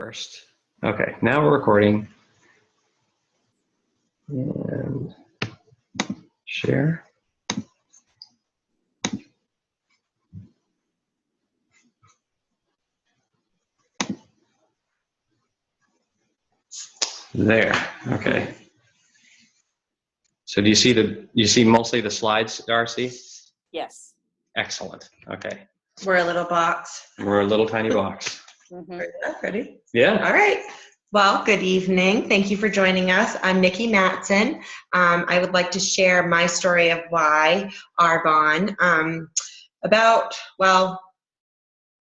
first. Okay, now we're recording. And share. There. Okay. So do you see mostly the slides, Darcy? Yes. Excellent. Okay. We're a little box. We're a little tiny box. Ready? Yeah. All right. Well, good evening. Thank you for joining us. I'm Nikki Matson. I would like to share my story of why Arbonne.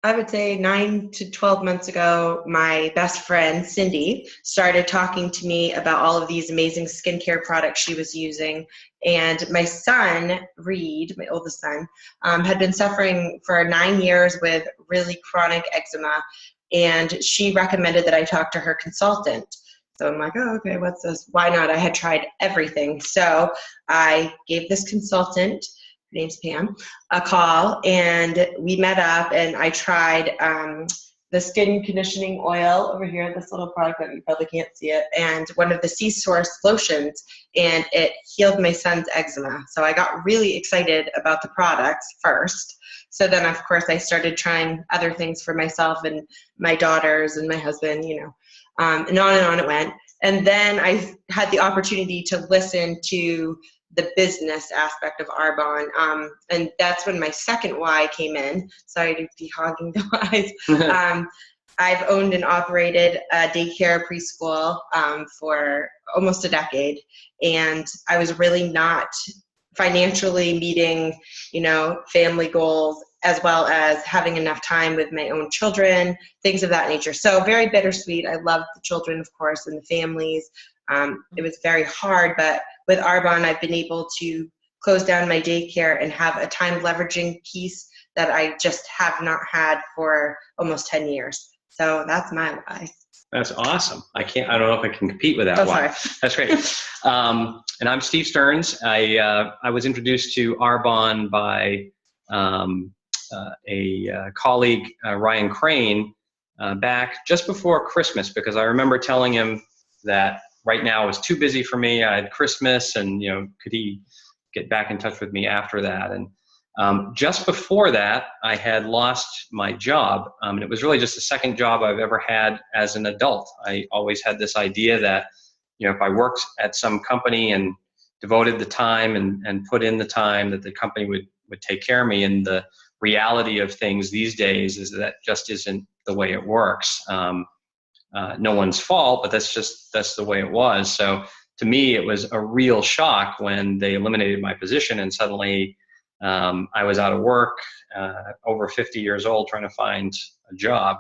I would say 9 to 12 months ago, my best friend, Cindy, started talking to me about all of these amazing skincare products she was using. And my son, Reed, my oldest son, had been suffering for 9 years with really chronic eczema. And she recommended that I talk to her consultant. So I'm like, oh, okay, what's this? Why not? I had tried everything. So I gave this consultant, her name's Pam, a call, and we met up, and I tried the skin conditioning oil over here, this little product that you probably can't see it, and one of the Sea Source lotions, and it healed my son's eczema. So I got really excited about the products first. So then, of course, I started trying other things for myself and my daughters and my husband, and on it went. And then I had the opportunity to listen to the business aspect of Arbonne, and that's when my second why came in. Sorry to be hogging the whys. I've owned and operated a daycare preschool for almost a decade, and I was really not financially meeting, family goals, as well as having enough time with my own children, things of that nature. So very bittersweet. I love the children, of course, and the families. It was very hard, but with Arbonne, I've been able to close down my daycare and have a time leveraging piece that I just have not had for almost 10 years. So that's my why. That's awesome. I don't know if I can compete with that why. That's great. And I'm Steve Stearns. I was introduced to Arbonne by a colleague, Ryan Crane, back just before Christmas, because I remember telling him that right now it was too busy for me. I had Christmas, and could he get back in touch with me after that? And just before that, I had lost my job, and it was really just the second job I've ever had as an adult. I always had this idea that if I worked at some company and devoted the time and put in the time, that the company would take care of me. And the reality of things these days is that just isn't the way it works. No one's fault, but that's the way it was. So to me, it was a real shock when they eliminated my position, and suddenly I was out of work, over 50 years old, trying to find a job.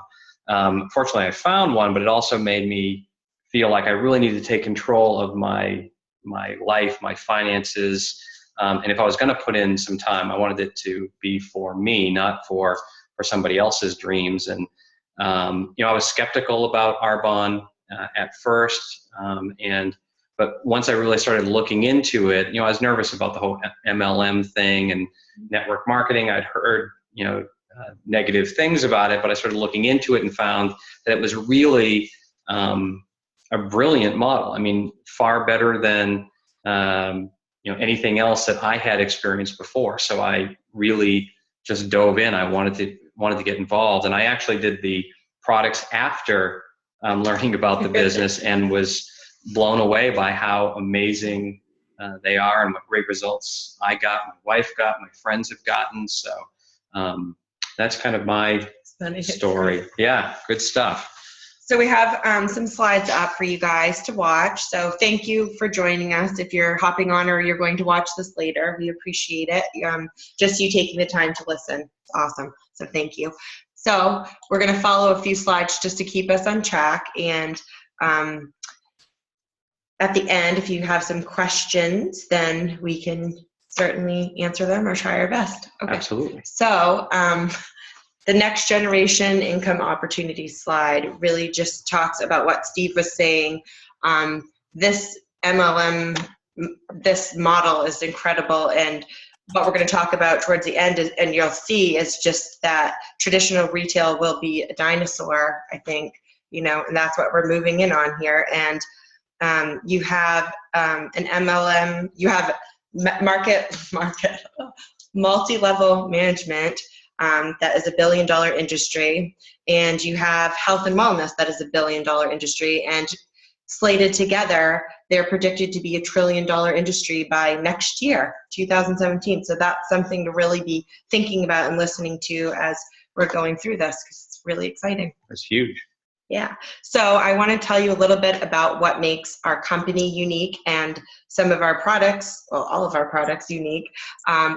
Fortunately, I found one, but it also made me feel like I really needed to take control of my life, my finances, and if I was going to put in some time, I wanted it to be for me, not for somebody else's dreams. And I was skeptical about Arbonne at first, but once I really started looking into it, I was nervous about the whole MLM thing and network marketing. I'd heard negative things about it, but I started looking into it and found that it was really a brilliant model. I mean, far better than anything else that I had experienced before. So I really just dove in. I wanted to get involved, and I actually did the products after learning about the business, and was blown away by how amazing they are and what great results I got, my wife got, my friends have gotten. So that's kind of my story. Yeah, good stuff. So we have some slides up for you guys to watch. So thank you for joining us. If you're hopping on or you're going to watch this later, we appreciate it. Just you taking the time to listen. It's awesome. So thank you. So we're going to follow a few slides just to keep us on track. And at the end, if you have some questions, then we can certainly answer them or try our best. Okay. Absolutely. So the next generation income opportunities slide really just talks about what Steve was saying. This MLM, this model is incredible, and what we're going to talk about towards the end, and you'll see, is just that traditional retail will be a dinosaur, I think, and that's what we're moving in on here. And you have an MLM, you have market multi-level management that is $1 billion industry, and you have health and wellness that is $1 billion industry, and slated together, they're predicted to be $1 trillion industry by next year, 2017. So that's something to really be thinking about and listening to as we're going through this, because it's really exciting. That's huge. Yeah. So I want to tell you a little bit about what makes our company unique and some of our products, well, all of our products unique.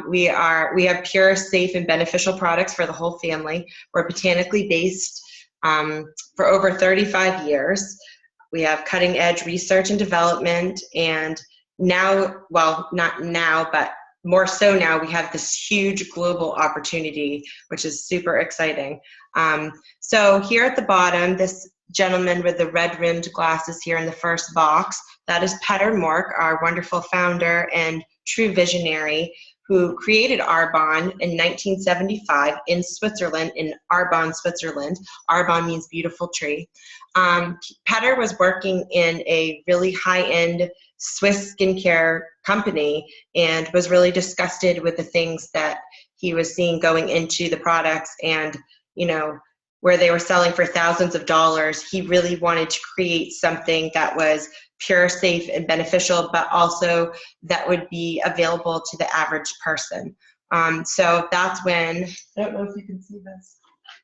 We have pure, safe, and beneficial products for the whole family. We're botanically based for over 35 years. We have cutting edge research and development, and now, well, not now, but more so now, we have this huge global opportunity, which is super exciting. So here at the bottom, this gentleman with the red rimmed glasses here in the first box, that is Peter Mork, our wonderful founder and true visionary, who created Arbonne in 1975 in Switzerland, in Arbonne, Switzerland. Arbonne means beautiful tree. Peter was working in a really high-end Swiss skincare company and was really disgusted with the things that he was seeing going into the products, and where they were selling for thousands of dollars. He really wanted to create something that was pure, safe, and beneficial, but also that would be available to the average person. So that's when, I don't know if you can see this.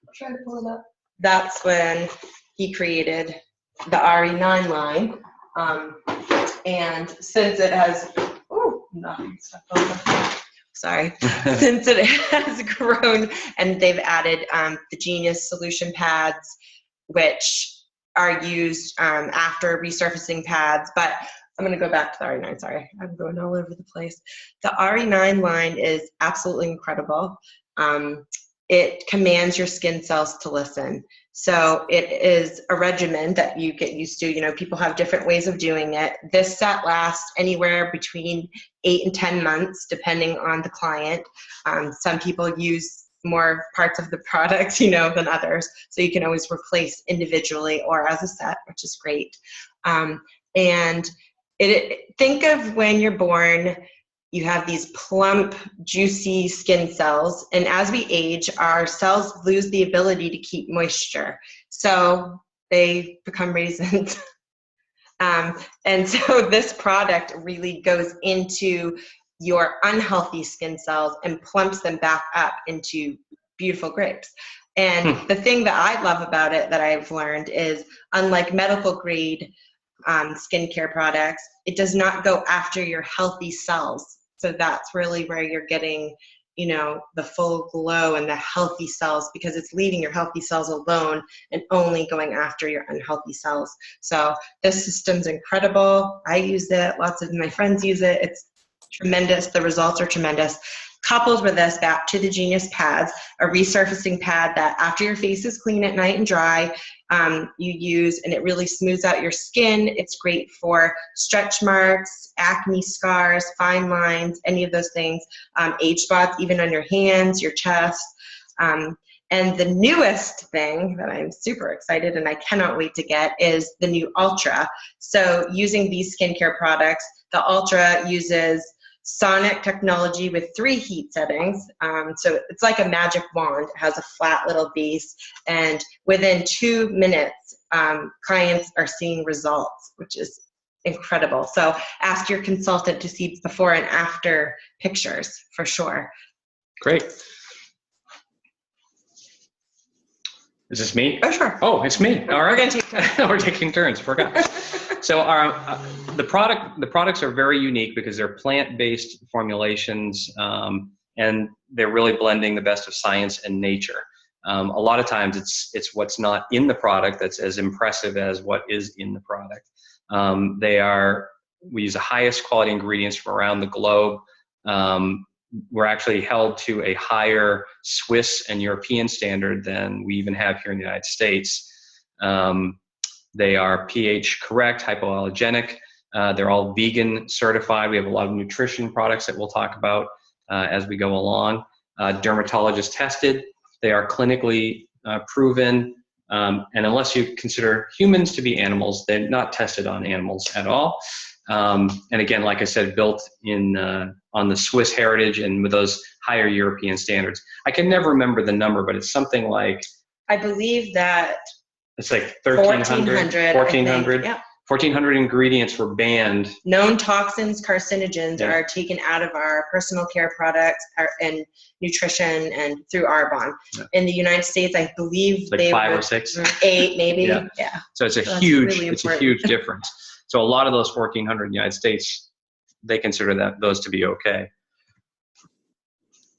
I'll try to pull it up. That's when he created the RE9 line. And since it has, nothing stuck over. Sorry. Since it has grown, and they've added the Genius solution pads, which are used after resurfacing pads. But I'm going to go back to the RE9. Sorry, I'm going all over the place. The RE9 line is absolutely incredible. It commands your skin cells to listen. So it is a regimen that you get used to. People have different ways of doing it. This set lasts anywhere between 8 and 10 months, depending on the client. Some people use more parts of the product, than others. So you can always replace individually or as a set, which is great. And think of when you're born, you have these plump, juicy skin cells, and as we age, our cells lose the ability to keep moisture. So they become raisins. And so this product really goes into your unhealthy skin cells and plumps them back up into beautiful grapes. And the thing that I love about it that I've learned is, unlike medical grade skincare products, it does not go after your healthy cells. So that's really where you're getting, the full glow and the healthy cells, because it's leaving your healthy cells alone and only going after your unhealthy cells. So this system's incredible. I use it. Lots of my friends use it. It's tremendous. The results are tremendous. Coupled with this, back to the Genius pads, a resurfacing pad that after your face is clean at night and dry, you use, and it really smooths out your skin. It's great for stretch marks, acne scars, fine lines, any of those things, age spots, even on your hands, your chest. And the newest thing that I'm super excited and I cannot wait to get is the new Ultra. So using these skincare products, the Ultra uses sonic technology with 3 heat settings. So it's like a magic wand. It has a flat little base, and within 2 minutes, clients are seeing results, which is incredible. So ask your consultant to see before and after pictures for sure. Great. Is this me? Oh, sure. Oh, it's me. All right. We're going to take turns. We're taking turns. Forgot. So the products are very unique because they're plant-based formulations, and they're really blending the best of science and nature. A lot of times it's what's not in the product that's as impressive as what is in the product. We use the highest quality ingredients from around the globe. We're actually held to a higher Swiss and European standard than we even have here in the United States. They are pH correct, hypoallergenic. They're all vegan certified. We have a lot of nutrition products that we'll talk about as we go along. Dermatologist tested. They are clinically proven And unless you consider humans to be animals, they're not tested on animals at all. And again, like I said, built in on the Swiss heritage and with those higher European standards. I can never remember the number, but it's something like, I believe that it's like 1,300, 1,400. Yeah. 1,400 ingredients were banned. Known toxins, carcinogens are taken out of our personal care products and nutrition and through Arbonne. Yeah. In the United States, I believe like 5 or 6, 8 maybe. Yeah. So it's a huge difference. So a lot of those 1,400 in the United States, they consider those to be okay.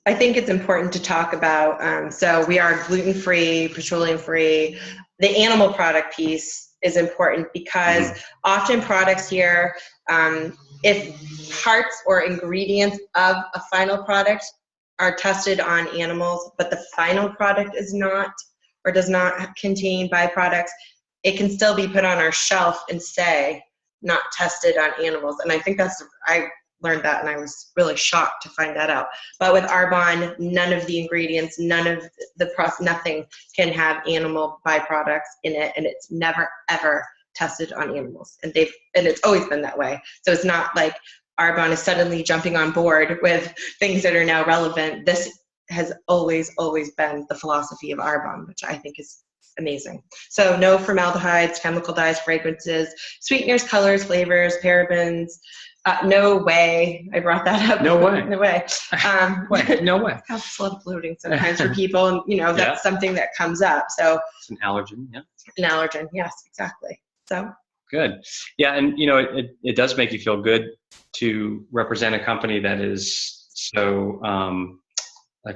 I think it's important to talk about, so we are gluten-free, petroleum-free. The animal product piece is important because often products here, if parts or ingredients of a final product are tested on animals, but the final product is not or does not contain byproducts, it can still be put on our shelf and say, not tested on animals. And I think I learned that and I was really shocked to find that out. But with Arbonne, none of the ingredients, none of the nothing can have animal byproducts in it, and it's never ever tested on animals. And it's always been that way. So it's not like Arbonne is suddenly jumping on board with things that are now relevant. This has always been the philosophy of Arbonne, which I think is amazing. So no formaldehydes, chemical dyes, fragrances, sweeteners, colors, flavors, parabens. No way. I brought that up. No way. No way. No way. It's a lot of bloating sometimes for people, and that's something that comes up. So it's an allergen. Yeah. An allergen. Yes, exactly. So good. Yeah, and it does make you feel good to represent a company that is so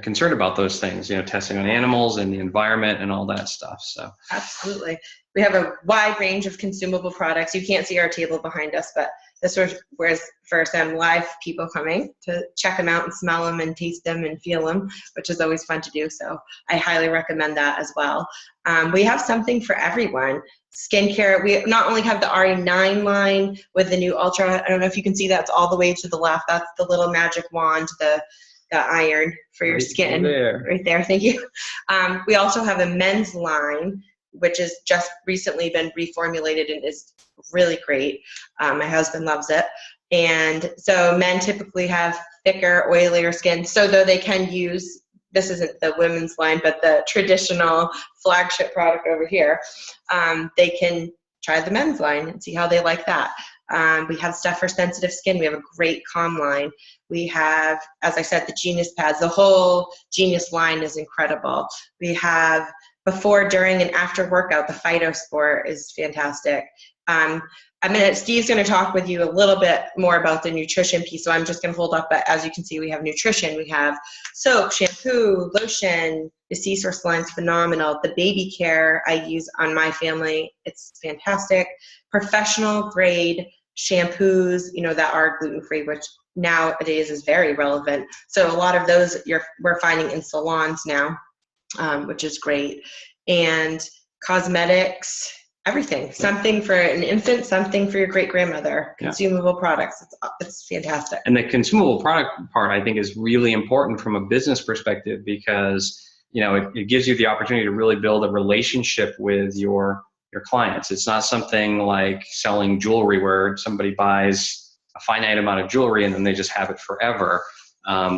concerned about those things, testing on animals and the environment and all that stuff. So absolutely. We have a wide range of consumable products. You can't see our table behind us, but this was for some live people coming to check them out and smell them and taste them and feel them, which is always fun to do. So I highly recommend that as well. We have something for everyone. Skincare, we not only have the RE9 line with the new Ultra, I don't know if you can see that's all the way to the left. That's the little magic wand, the iron for your skin. Right there, thank you. We also have a men's line, which has just recently been reformulated and is really great. My husband loves it. And so men typically have thicker, oilier skin. So though they can use, this isn't the women's line, but the traditional flagship product over here, they can try the men's line and see how they like that. We have stuff for sensitive skin. We have a great calm line. We have, as I said, the Genius pads. The whole Genius line is incredible. We have before, during, and after workout. The Phytosport is fantastic. Steve's going to talk with you a little bit more about the nutrition piece, so I'm just going to hold up. But as you can see, we have nutrition. We have soap, shampoo, lotion. The C-Source line's phenomenal. The baby care I use on my family, it's fantastic. Professional grade shampoos, that are gluten-free, which nowadays is very relevant. So a lot of those we're finding in salons now, which is great. And cosmetics, everything. Something for an infant, something for your great-grandmother. Consumable products. It's fantastic. And the consumable product part, I think, is really important from a business perspective because, it gives you the opportunity to really build a relationship with your clients. It's not something like selling jewelry where somebody buys a finite amount of jewelry and then they just have it forever.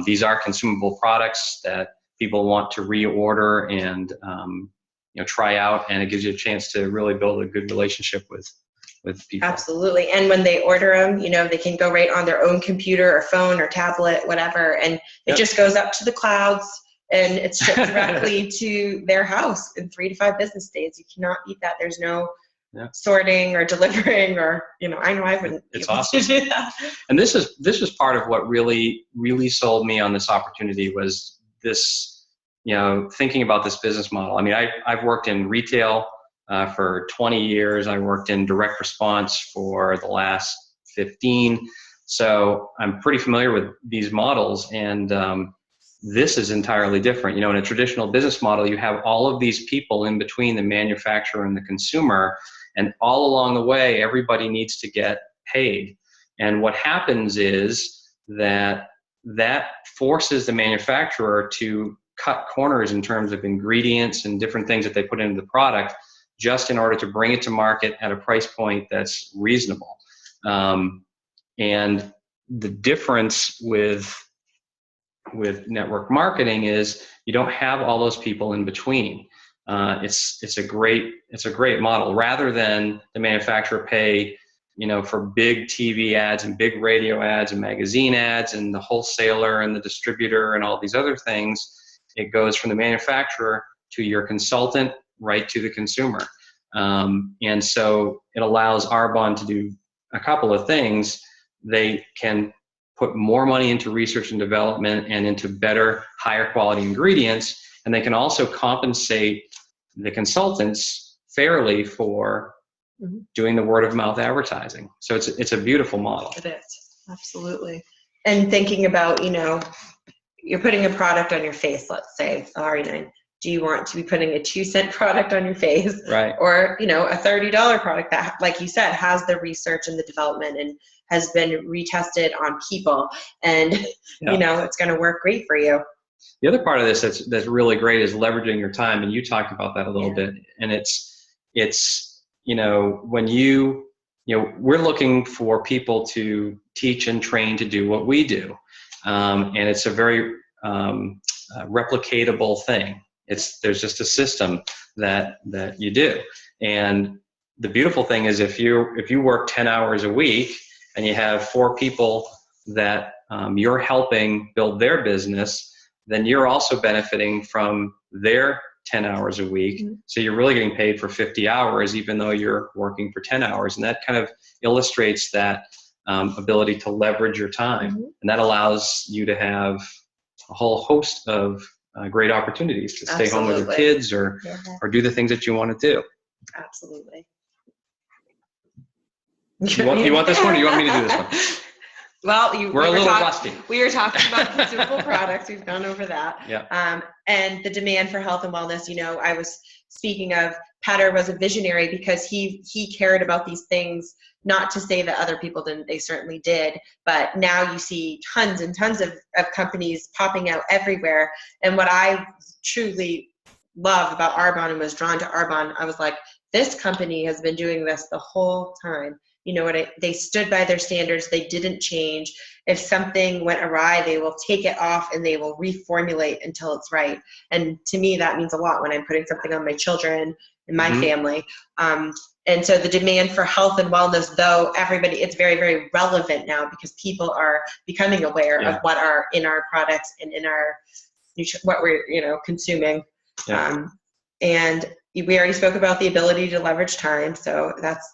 These are consumable products that people want to reorder and try out, and it gives you a chance to really build a good relationship with people. Absolutely. And when they order them, they can go right on their own computer or phone or tablet, whatever, and it just goes up to the clouds and it's shipped directly to their house in 3 to 5 business days. You cannot beat that. There's no sorting or delivering or, I know I wouldn't be able to do that. And this was part of what really sold me on this opportunity was this, thinking about this business model. I mean, I've worked in retail for 20 years. I worked in direct response for the last 15. So I'm pretty familiar with these models, and this is entirely different. In a traditional business model, you have all of these people in between the manufacturer and the consumer, and all along the way, everybody needs to get paid. And what happens is that forces the manufacturer to cut corners in terms of ingredients and different things that they put into the product, just in order to bring it to market at a price point that's reasonable. And the difference with network marketing is you don't have all those people in between. It's a great model, rather than the manufacturer pay, for big TV ads and big radio ads and magazine ads and the wholesaler and the distributor and all these other things. It goes from the manufacturer to your consultant right to the consumer. And so it allows Arbonne to do a couple of things. They can put more money into research and development and into better, higher quality ingredients, and they can also compensate the consultants fairly for doing the word of mouth advertising. So it's a beautiful model. It is, absolutely. And thinking about, you're putting a product on your face, let's say, R9. Do you want to be putting a 2-cent product on your face? Right. Or, a $30 product that, like you said, has the research and the development and has been retested on people, and, it's going to work great for you. The other part of this that's really great is leveraging your time, and you talked about that a little bit. And it's when we're looking for people to teach and train to do what we do, and it's a very replicatable thing. There's just a system that you do. And the beautiful thing is if you work 10 hours a week and you have 4 people that you're helping build their business, then you're also benefiting from their 10 hours a week. So you're really getting paid for 50 hours, even though you're working for 10 hours. And that kind of illustrates that ability to leverage your time. And that allows you to have a whole host of great opportunities to stay home with your kids or do the things that you want to do. Absolutely. You want this one, or you want me to do this one? Well, we're a little rusty. We were talking about consumable products. We've gone over that. Yeah. And the demand for health and wellness. I was speaking of, Petter was a visionary because he cared about these things. Not to say that other people didn't, they certainly did, but now you see tons and tons of companies popping out everywhere. And what I truly love about Arbonne and was drawn to Arbonne, I was like, this company has been doing this the whole time. They stood by their standards. They didn't change. If something went awry, they will take it off and they will reformulate until it's right. And to me, that means a lot when I'm putting something on my children and my family. And so the demand for health and wellness, though it's very, very relevant now because people are becoming aware of what are in our products and in our what we're consuming. And we already spoke about the ability to leverage time. So that's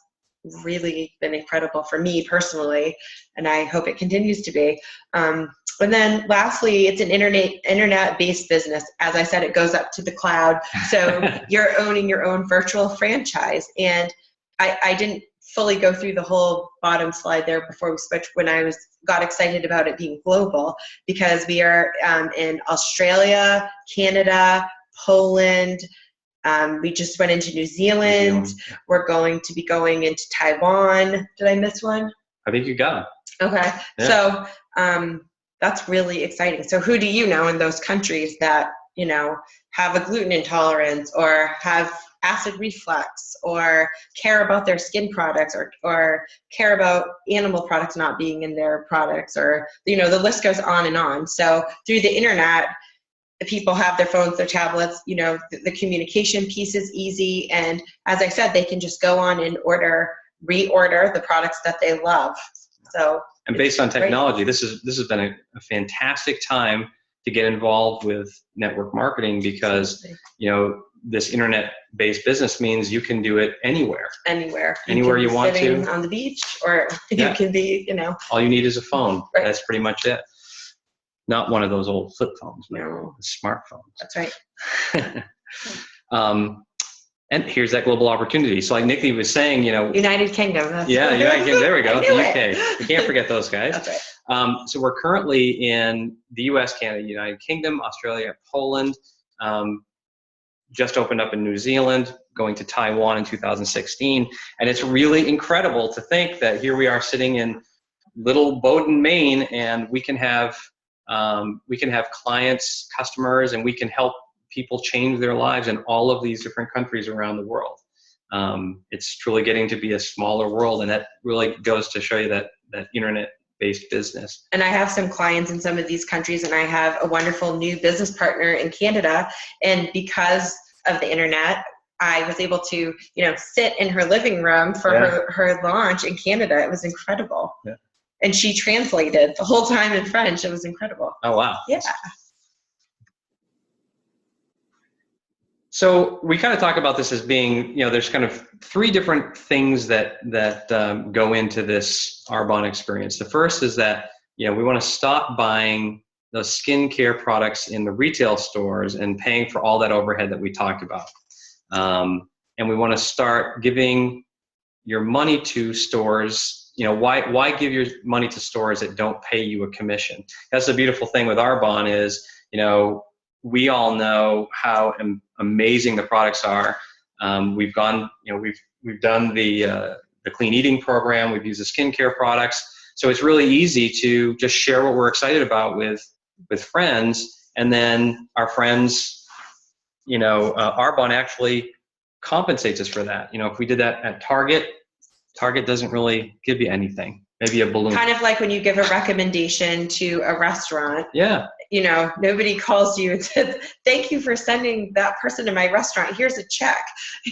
really been incredible for me personally, and I hope it continues to be. And then lastly, it's an internet-based business. As I said, it goes up to the cloud. So you're owning your own virtual franchise. And I didn't fully go through the whole bottom slide there before we switched when I got excited about it being global, because we are in Australia, Canada, Poland. We just went into New Zealand. We're going to be going into Taiwan. Did I miss one? I think you got it. Okay. Yeah. So that's really exciting. So who do you know in those countries that, have a gluten intolerance or have acid reflux or care about their skin products or care about animal products not being in their products, or, the list goes on and on. So through the internet, people have their phones, their tablets, the communication piece is easy. And as I said, they can just go on and reorder the products that they love. So, and based on technology, this has been a fantastic time to get involved with network marketing, because, this internet-based business means you can do it anywhere you want to, on the beach, or you can be, all you need is a phone. Right. That's pretty much it. Not one of those old flip phones, no, smartphones. That's right. And here's that global opportunity. So like Nikki was saying, United Kingdom. United Kingdom. There we go. The UK. You can't forget those guys. That's right. So we're currently in the US, Canada, United Kingdom, Australia, Poland. Just opened up in New Zealand, going to Taiwan in 2016. And it's really incredible to think that here we are sitting in little Bowdoin, Maine, and we can have We can have clients, customers, and we can help people change their lives in all of these different countries around the world. It's truly getting to be a smaller world, and that really goes to show you that internet-based business. And I have some clients in some of these countries, and I have a wonderful new business partner in Canada, and because of the internet, I was able to, sit in her living room for her launch in Canada. It was incredible. Yeah. And she translated the whole time in French. It was incredible. Oh, wow. Yeah. So we kind of talk about this as being, there's kind of three different things that go into this Arbonne experience. The first is that, we want to stop buying those skincare products in the retail stores and paying for all that overhead that we talked about. And we want to start giving your money to stores. Why give your money to stores that don't pay you a commission? That's the beautiful thing with Arbonne is, we all know how amazing the products are. We've gone, we've done the clean eating program. We've used the skincare products. So it's really easy to just share what we're excited about with friends, and then our friends, Arbonne actually compensates us for that. If we did that at Target doesn't really give you anything. Maybe a balloon. Kind of like when you give a recommendation to a restaurant. Yeah. Nobody calls you and says, "Thank you for sending that person to my restaurant. Here's a check."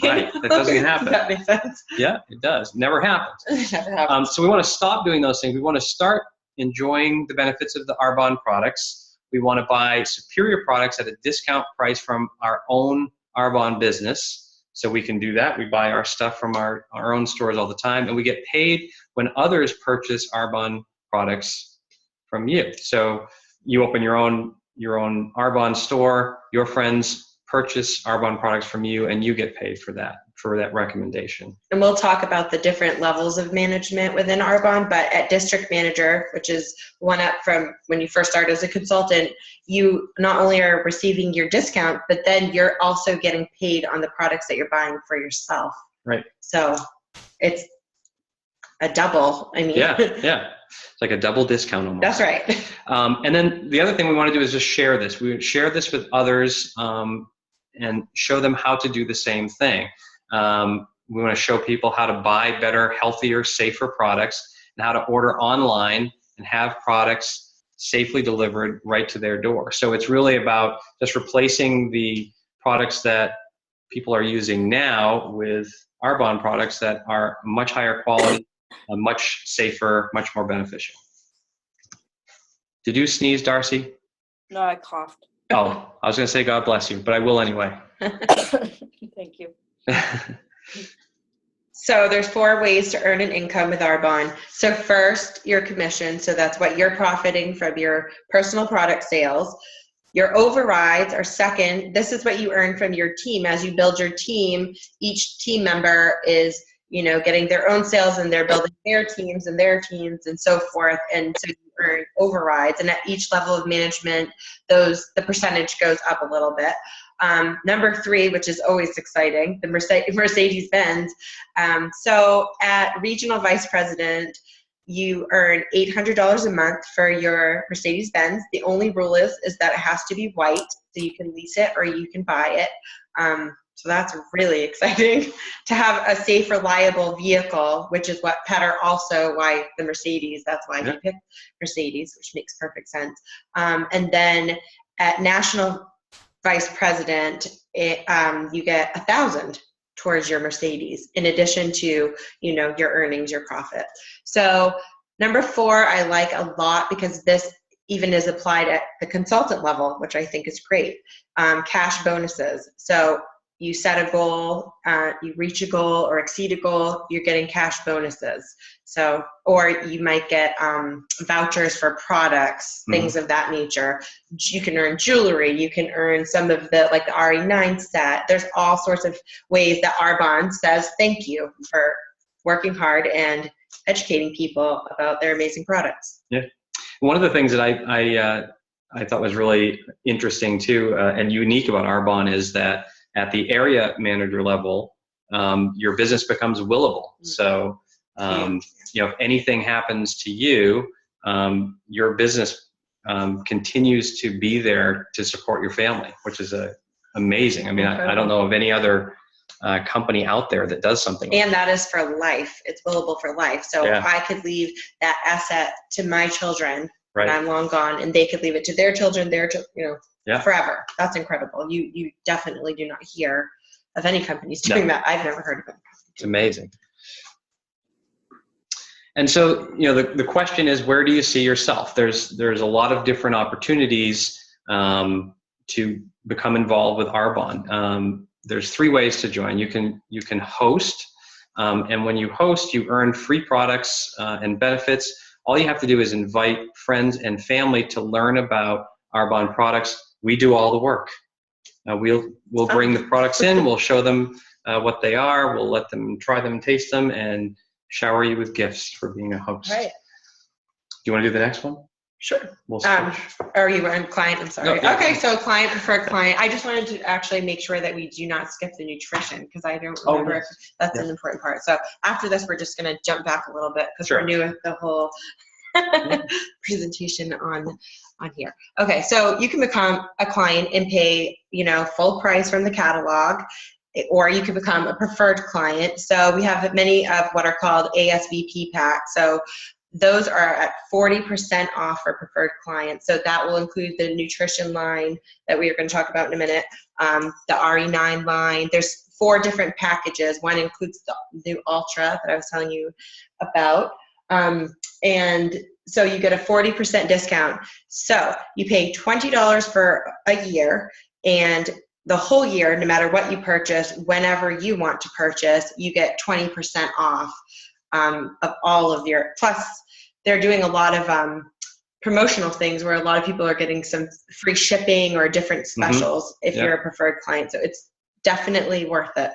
Right. That doesn't happen. That makes sense. Yeah, it does. Never happens. Never happens. So we want to stop doing those things. We want to start enjoying the benefits of the Arbonne products. We want to buy superior products at a discount price from our own Arbonne business. So we can do that. We buy our stuff from our own stores all the time, and we get paid when others purchase Arbonne products from you. So you open your own Arbonne store, your friends purchase Arbonne products from you, and you get paid for that recommendation. And we'll talk about the different levels of management within Arbonne, but at district manager, which is one up from when you first start as a consultant, you not only are receiving your discount, but then you're also getting paid on the products that you're buying for yourself. Right. So it's a double. Yeah. It's like a double discount almost. That's right. And then the other thing we want to do is just share this. We share this with others and show them how to do the same thing. We want to show people how to buy better, healthier, safer products, and how to order online and have products safely delivered right to their door. So it's really about just replacing the products that people are using now with Arbonne products that are much higher quality, much safer, much more beneficial. Did you sneeze, Darcy? No, I coughed. Oh, I was going to say God bless you, but I will anyway. Thank you. So there's 4 ways to earn an income with Arbonne. So first, your commission. So that's what you're profiting from your personal product sales. Your overrides are second. This is what you earn from your team. As you build your team, each team member is, getting their own sales, and they're building their teams and so forth. And so you earn overrides. And at each level of management, the percentage goes up a little bit. Number 3, which is always exciting, the Mercedes-Benz. So at regional vice president, you earn $800 a month for your Mercedes-Benz. The only rule is that it has to be white, so you can lease it or you can buy it. So that's really exciting to have a safe, reliable vehicle, which is what why the Mercedes, that's why he picked Mercedes, which makes perfect sense. And then at national vice president, you get $1,000 towards your Mercedes, in addition to, your earnings, your profit. So number 4, I like a lot because this even is applied at the consultant level, which I think is great. Cash bonuses. So you set a goal, you reach a goal or exceed a goal, you're getting cash bonuses. So, or you might get vouchers for products, things of that nature. You can earn jewelry, you can earn some of the RE9 set. There's all sorts of ways that Arbonne says thank you for working hard and educating people about their amazing products. Yeah. One of the things that I thought was really interesting too, and unique about Arbonne is that at the area manager level, your business becomes willable. So, if anything happens to you, your business continues to be there to support your family, which is amazing. I mean, I don't know of any other company out there that does something like and that is for life. It's billable for life. So Yeah. I could leave that asset to my children Right. when I'm long gone, and they could leave it to their children, Yeah. forever. That's incredible. You definitely do not hear of any companies doing that. I've never heard of it. It's amazing. And so, the question is, where do you see yourself? There's a lot of different opportunities to become involved with Arbonne. There's 3 ways to join. You can host, and when you host, you earn free products and benefits. All you have to do is invite friends and family to learn about Arbonne products. We do all the work. We'll bring the products in. We'll show them what they are. We'll let them try them and taste them, and shower you with gifts for being a host. Right. Do you want to do the next one? Sure. We'll switch. Are you on client? I'm sorry. No, yeah. Okay, so client preferred client. I just wanted to actually make sure that we do not skip the nutrition, because I don't remember if that's an important part. So after this, we're just going to jump back a little bit, because we're new with the whole presentation on here. Okay, so you can become a client and pay, full price from the catalog, or you can become a preferred client. So we have many of what are called ASVP packs. So those are at 40% off for preferred clients. So that will include the nutrition line that we are going to talk about in a minute, the RE9 line. There's 4 different packages. One includes the new Ultra that I was telling you about. And so you get a 40% discount. So you pay $20 for a year, and the whole year, no matter what you purchase, whenever you want to purchase, you get 20% off of all of your, plus they're doing a lot of promotional things where a lot of people are getting some free shipping or different specials if you're a preferred client. So it's definitely worth it.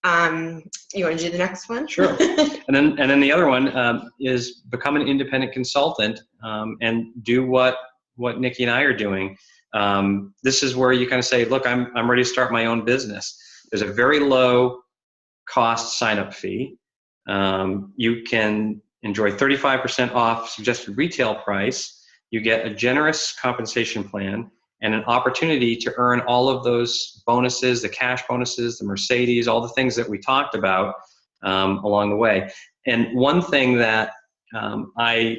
You want to do the next one? Sure. And then the other one is become an independent consultant and do what Nikki and I are doing. This is where you kind of say, look, I'm ready to start my own business. There's a very low cost sign-up fee. You can enjoy 35% off suggested retail price. You get a generous compensation plan and an opportunity to earn all of those bonuses, the cash bonuses, the Mercedes, all the things that we talked about along the way. And one thing that I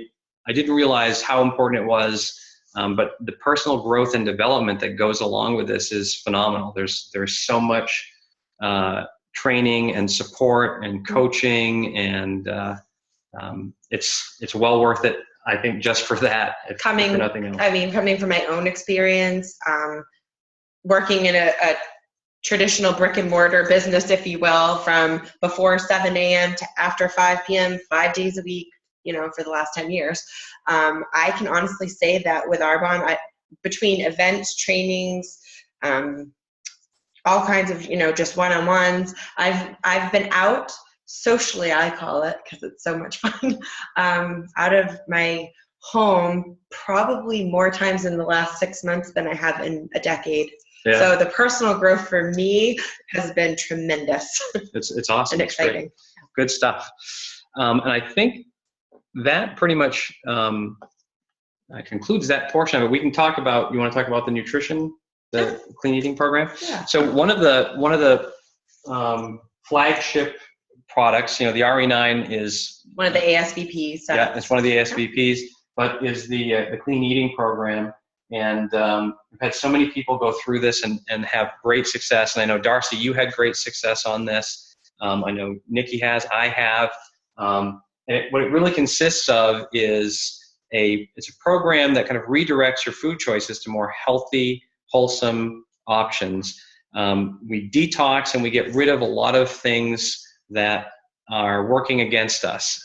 didn't realize how important it was, but the personal growth and development that goes along with this is phenomenal. There's so much training and support and coaching, and it's well worth it, I think, just for that. For nothing else. Coming from my own experience, working in a traditional brick and mortar business, if you will, from before 7 a.m. to after 5 p.m., 5 days a week, for the last 10 years. I can honestly say that with Arbonne, between events, trainings, all kinds of, just one-on-ones, I've been out socially, I call it, because it's so much fun, out of my home probably more times in the last 6 months than I have in a decade. Yeah. So the personal growth for me has been tremendous. It's awesome. And exciting. Good stuff. And I think that pretty much concludes that portion of it. We can talk about, you want to talk about the nutrition, the clean eating program? Yeah. So one of the flagship products, the RE9 is one of the ASVPs. So. Yeah, it's one of the ASVPs, but is the clean eating program. And we've had so many people go through this and have great success. And I know, Darcy, you had great success on this. I know Nikki has, I have. What it really consists of is it's a program that kind of redirects your food choices to more healthy, wholesome options. We detox and we get rid of a lot of things that are working against us.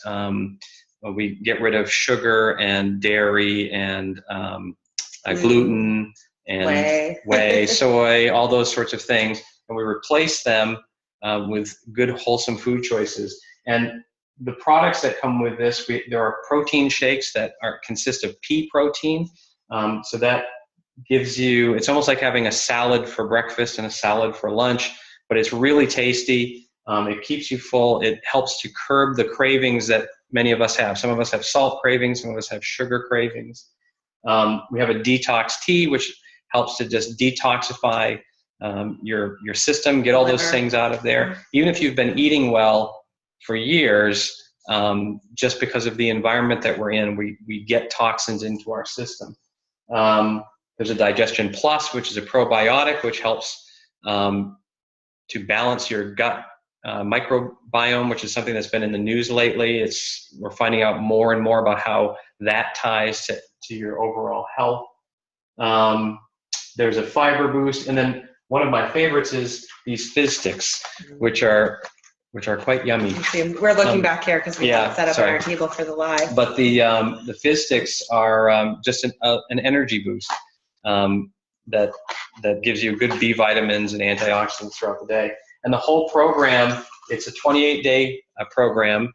We get rid of sugar and dairy and gluten and whey, soy, all those sorts of things, and we replace them with good, wholesome food choices. And the products that come with this, there are protein shakes that consist of pea protein. So that gives you, it's almost like having a salad for breakfast and a salad for lunch, but it's really tasty. It keeps you full. It helps to curb the cravings that many of us have. Some of us have salt cravings, some of us have sugar cravings. We have a detox tea, which helps to just detoxify your system, get all those things out of there. Even if you've been eating well for years, just because of the environment that we're in, we get toxins into our system. There's a Digestion Plus, which is a probiotic, which helps to balance your gut microbiome, which is something that's been in the news lately. We're finding out more and more about how that ties to your overall health. There's a fiber boost, and then one of my favorites is these fizz sticks, which are quite yummy. We're looking back here because we have it set up on our table for the live. But the fizz sticks are just an energy boost that gives you good B vitamins and antioxidants throughout the day. And the whole program, it's a 28-day program.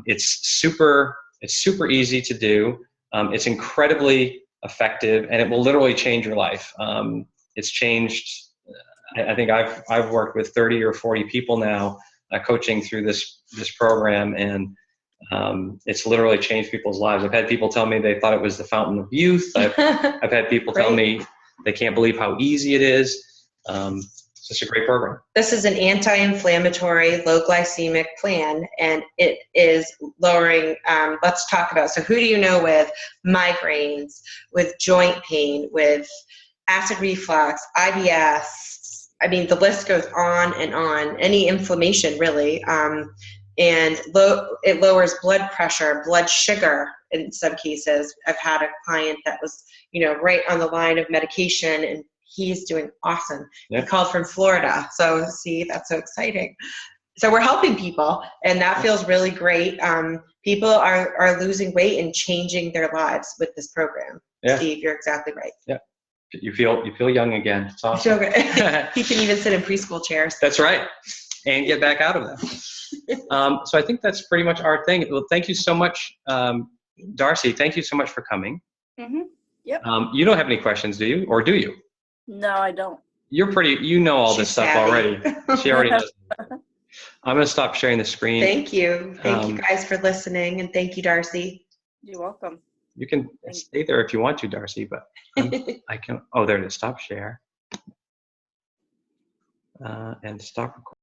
It's super easy to do. It's incredibly effective, and it will literally change your life. It's changed. I think I've worked with 30 or 40 people now, coaching through this program, and it's literally changed people's lives. I've had people tell me they thought it was the fountain of youth. I've had people tell me they can't believe how easy it is. It's just a great program. This is an anti-inflammatory, low glycemic plan, and it is lowering, let's talk about, so who do you know with migraines, with joint pain, with acid reflux, IBS, I mean, the list goes on and on, any inflammation really, and it lowers blood pressure, blood sugar in some cases. I've had a client that was, right on the line of medication, and he's doing awesome. He called from Florida. So see, that's so exciting. So we're helping people, and that feels really great. People are losing weight and changing their lives with this program. Yeah. Steve, you're exactly right. Yeah. You feel young again. It's awesome. He can even sit in preschool chairs. That's right. And get back out of them. So I think that's pretty much our thing. Well, thank you so much, Darcy. Thank you so much for coming. Mm-hmm. Yep. You don't have any questions, do you? Or do you? No, I don't. You're you know all this stuff already. She already knows. I'm going to stop sharing the screen. Thank you. Thank you guys for listening, and thank you, Darcy. You're welcome. You can stay there if you want to, Darcy, but I can. Oh, there it is. Stop share. And stop recording.